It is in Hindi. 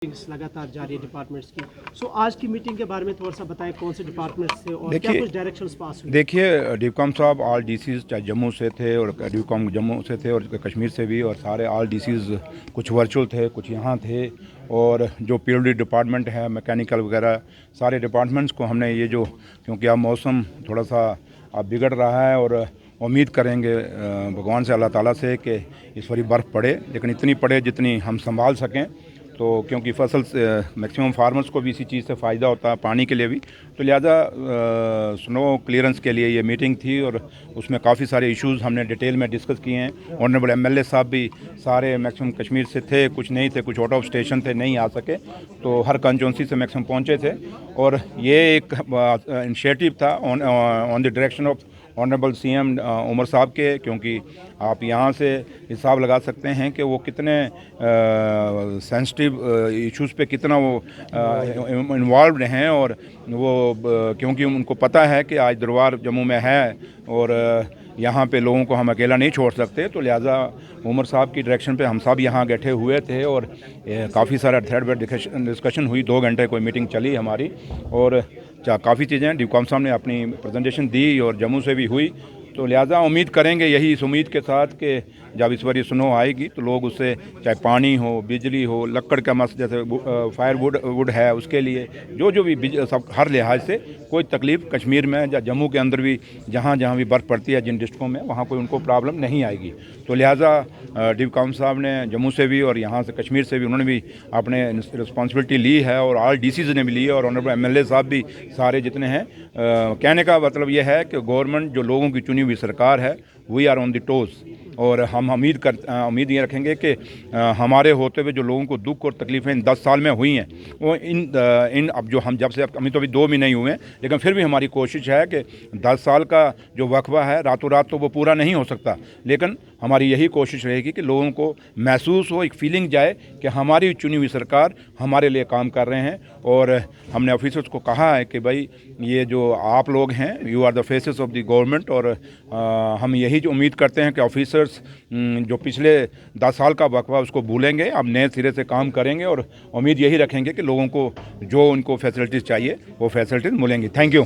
मीटिंग्स लगातार जारी है डिपार्टमेंट्स की। आज की मीटिंग के बारे में थोड़ा सा बताएं, कौन से डिपार्टमेंट्स थे और क्या कुछ डायरेक्शंस पास हुए? देखिए, डिवकॉम साहब ऑल डीसीज चाहे जम्मू से थे और डिवकॉम जम्मू से थे और कश्मीर से भी, और सारे ऑल डीसीज कुछ वर्चुअल थे कुछ यहाँ थे। और जो पीडब्ल्यूडी डिपार्टमेंट है, मैकेनिकल वगैरह, सारे डिपार्टमेंट्स को हमने ये जो, क्योंकि अब मौसम थोड़ा सा अब बिगड़ रहा है और उम्मीद करेंगे भगवान से, अल्लाह ताला से, कि इस बारी बर्फ़ पड़े, लेकिन इतनी पड़े जितनी हम संभाल सकें। तो क्योंकि फसल मैक्सिमम फार्मर्स को भी इसी चीज़ से फ़ायदा होता है, पानी के लिए भी, तो लिहाजा स्नो क्लियरेंस के लिए ये मीटिंग थी और उसमें काफ़ी सारे इश्यूज़ हमने डिटेल में डिस्कस किए हैं। ऑनरेबल एमएलए साहब भी सारे मैक्सिमम कश्मीर से थे, कुछ नहीं थे, कुछ आउट ऑफ स्टेशन थे, नहीं आ सके, तो हर कंस्टिट्यूंसी से मैक्सिमम पहुँचे थे। और ये एक इनिशिएटिव था on the direction of honourable CM Omar साहब के, क्योंकि आप यहाँ से हिसाब लगा सकते हैं कि वो कितने सेंसिटिव इश्यूज़ पे कितना वो इन्वॉल्व हैं। और वो क्योंकि उनको पता है कि आज दरबार जम्मू में है और यहाँ पे लोगों को हम अकेला नहीं छोड़ सकते, तो लिहाजा उमर साहब की डायरेक्शन पे हम सब यहाँ बैठे हुए थे और काफ़ी सारा थ्रेड पर डिस्कशन हुई। 2 घंटे कोई मीटिंग चली हमारी और काफ़ी चीज़ें डिवकॉम साहब ने अपनी प्रेजेंटेशन दी और जम्मू से भी हुई। तो लिहाजा उम्मीद करेंगे यही इस उम्मीद के साथ कि जब इस बार स्नो आएगी तो लोग उससे, चाहे पानी हो, बिजली हो, लकड़ का मस जैसे फायर वुड है, उसके लिए जो भी सब हर लिहाज से कोई तकलीफ़ कश्मीर में या जम्मू के अंदर भी जहाँ भी बर्फ़ पड़ती है जिन डिस्ट्रिक्टों में, वहाँ कोई उनको प्रॉब्लम नहीं आएगी। तो लिहाजा डिवकॉम साहब ने जम्मू से भी और यहाँ से कश्मीर से भी उन्होंने भी अपने रिस्पॉन्सिबिलिटी ली है और ऑल डीसीज ने भी ली है और ऑनरेबल एमएलए साहब भी सारे जितने हैं। कहने का मतलब यह है कि गवर्नमेंट जो लोगों की चुनी हुई सरकार है, we are on the toes. और हम उम्मीद ये रखेंगे कि हमारे होते हुए जो लोगों को दुख और तकलीफ़ें इन 10 साल में हुई हैं, वो इन अब जो हम जब से अभी तो अभी 2 भी नहीं हुए हैं, लेकिन फिर भी हमारी कोशिश है कि 10 साल का जो वक्फा है, रातों रात तो वो पूरा नहीं हो सकता, लेकिन हमारी यही कोशिश रहेगी कि लोगों को महसूस हो, एक फीलिंग जाए कि हमारी चुनी हुई सरकार हमारे लिए काम कर रहे हैं। और हमने ऑफिसर्स को कहा है कि भाई ये जो आप लोग हैं, you are the faces of the government, और हम यही जो उम्मीद करते हैं कि ऑफिसर्स जो पिछले 10 साल का वक्फा उसको भूलेंगे, अब नए सिरे से काम करेंगे और उम्मीद यही रखेंगे कि लोगों को जो उनको फैसिलिटीज़ चाहिए वो फैसिलिटीज़ मिलेंगी। Thank you.